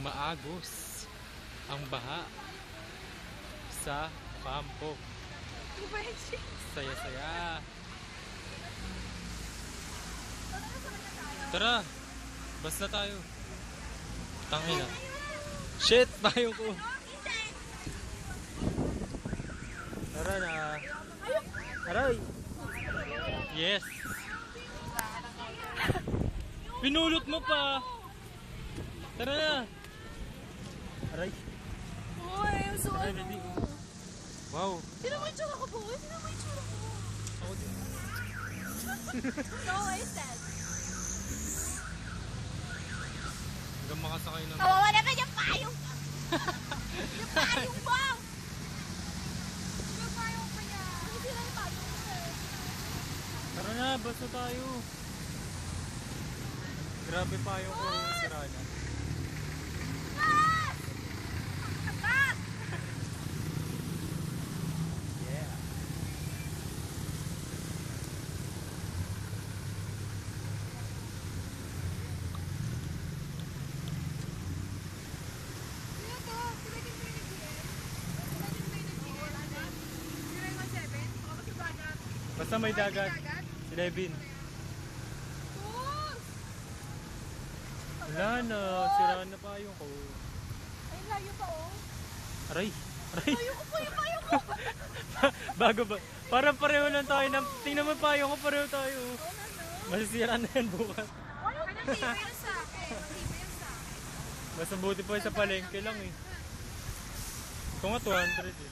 Maagos ang baha sa kampo. Saya-saya. Tara, basta tayo. Tangina. Shit, payong ko. Tara na. Aray. Yes. Pinulot mo pa. Tara na. Aray. Uy, so ano? Wow. Sino mo yung tsura ko po? Sino mo yung tsura ko? Ako din. So I said. Hanggang makasakay ng... Kawawa naman yung payong! Yung payong mo! Yung payong pa niya! Hindi sila yung payong mo eh. Tara na, basta tayo. Grabe pa yung sira na. Bas! Bas! Yeah. Sino to? Sila din ba yung nag-GM? Sila din ba yung nag-GM? Sila yung 1-7? Baka sa dagat. Basta may dagat. Si Levin. Sus! Wala na, sira na pa yung ko. Ay, layo pa oh. Aray. Aray. Payong ko po yung payong ko! Bago ba? Parang pareho lang tayo. Tingnan mo pa yung ko, pareho tayo. Oo na no? Masisira na yan bukas. Anong tipo yan sa akin? Anong tipo yan sa akin? Mas mabuti pa sa palengke lang eh. Ito nga 200 eh.